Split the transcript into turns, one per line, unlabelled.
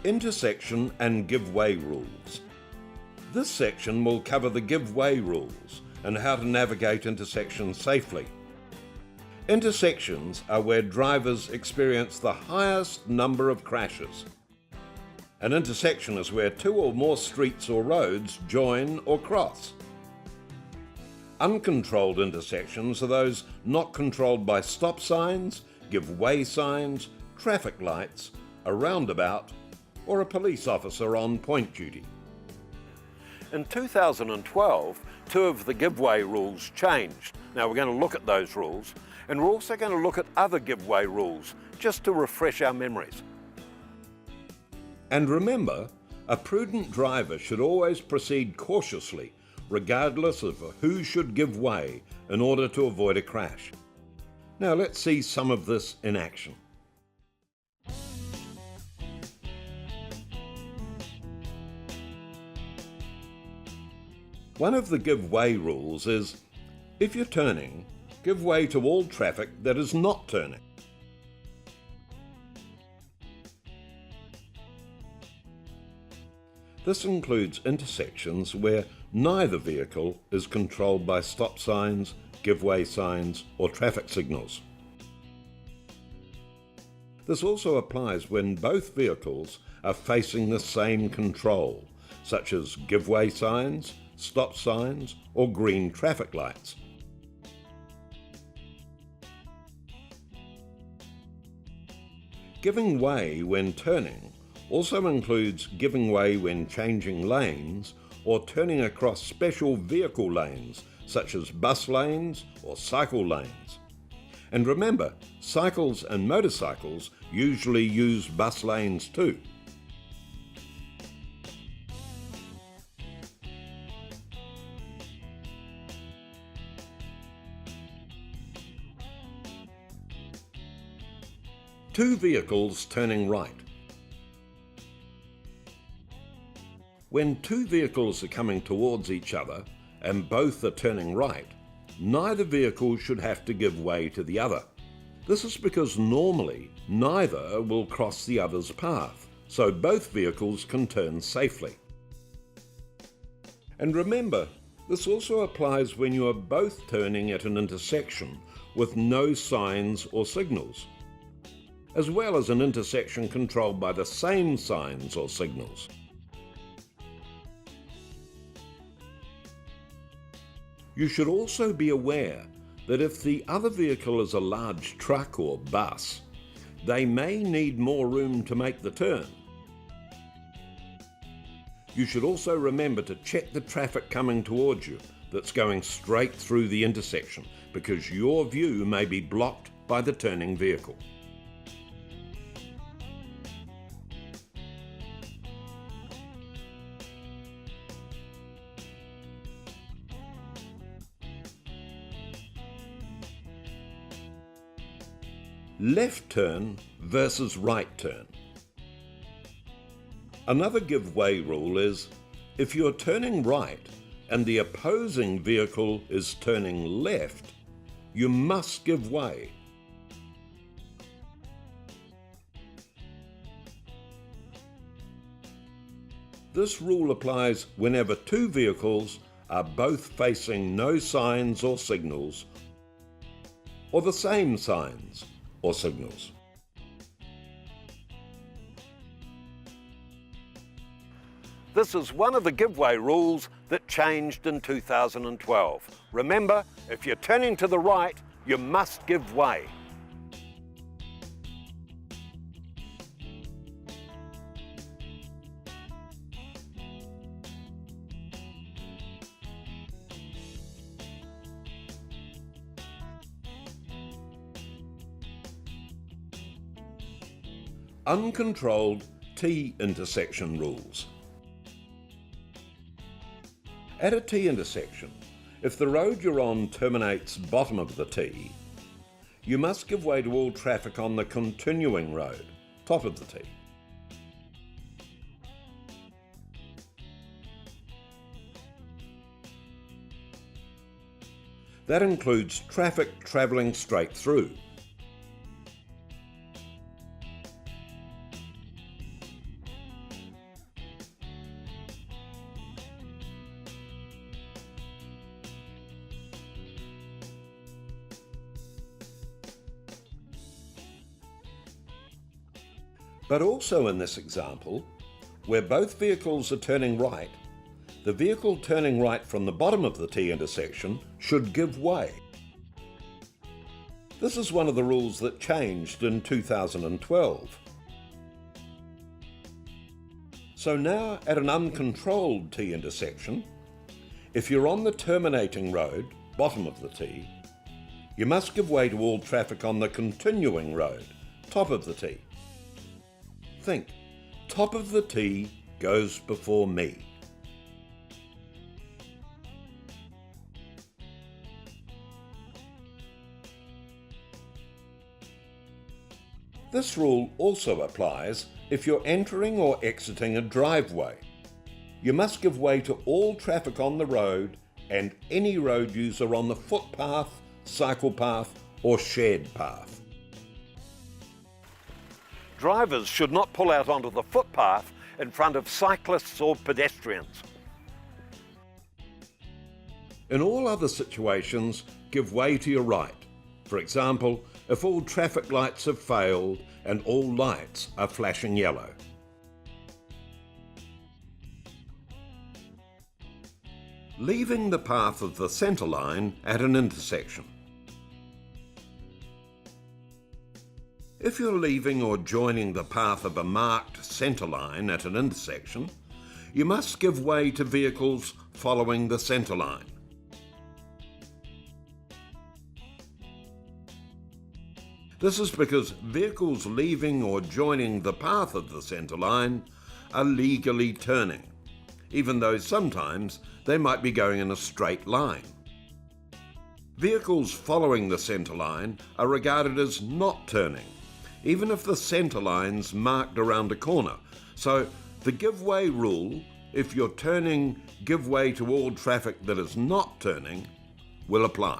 Intersection and give way rules. This section will cover the give way rules and how to navigate intersections safely. Intersections are where drivers experience the highest number of crashes. An intersection is where two or more streets or roads join or cross. Uncontrolled intersections are those not controlled by stop signs, give way signs, traffic lights, a roundabout, or a police officer on point duty. In 2012, two of the give way rules changed. Now we're going to look at those rules, and we're also going to look at other give way rules, just to refresh our memories. And remember, a prudent driver should always proceed cautiously, regardless of who should give way in order to avoid a crash. Now let's see some of this in action. One of the give way rules is, if you're turning, give way to all traffic that is not turning. This includes intersections where neither vehicle is controlled by stop signs, give way signs, or traffic signals. This also applies when both vehicles are facing the same control, such as give way signs, stop signs, or green traffic lights. Giving way when turning also includes giving way when changing lanes or turning across special vehicle lanes such as bus lanes or cycle lanes. And remember, cycles and motorcycles usually use bus lanes too. Two vehicles turning right. When two vehicles are coming towards each other and both are turning right, neither vehicle should have to give way to the other. This is because normally neither will cross the other's path, so both vehicles can turn safely. And remember, this also applies when you are both turning at an intersection with no signs or signals, as well as an intersection controlled by the same signs or signals. You should also be aware that if the other vehicle is a large truck or bus, they may need more room to make the turn. You should also remember to check the traffic coming towards you that's going straight through the intersection, because your view may be blocked by the turning vehicle. Left turn versus right turn. Another give way rule is, if you're turning right and the opposing vehicle is turning left, you must give way. This rule applies whenever two vehicles are both facing no signs or signals, or the same signs or signals. This is one of the give way rules that changed in 2012. Remember, if you're turning to the right, you must give way. Uncontrolled T-intersection rules. At a T-intersection, if the road you're on terminates bottom of the T, you must give way to all traffic on the continuing road, top of the T. That includes traffic travelling straight through. But also in this example, where both vehicles are turning right, the vehicle turning right from the bottom of the T intersection should give way. This is one of the rules that changed in 2012. So now at an uncontrolled T intersection, if you're on the terminating road, bottom of the T, you must give way to all traffic on the continuing road, top of the T. Think, top of the T goes before me. This rule also applies if you're entering or exiting a driveway. You must give way to all traffic on the road and any road user on the footpath, cycle path or shared path. Drivers should not pull out onto the footpath in front of cyclists or pedestrians. In all other situations, give way to your right. For example, if all traffic lights have failed and all lights are flashing yellow. Leaving the path of the centre line at an intersection. If you're leaving or joining the path of a marked centre line at an intersection, you must give way to vehicles following the centre line. This is because vehicles leaving or joining the path of the centre line are legally turning, even though sometimes they might be going in a straight line. Vehicles following the centre line are regarded as not turning, even if the centre line's marked around a corner. So the give way rule, if you're turning, give way to all traffic that is not turning, will apply.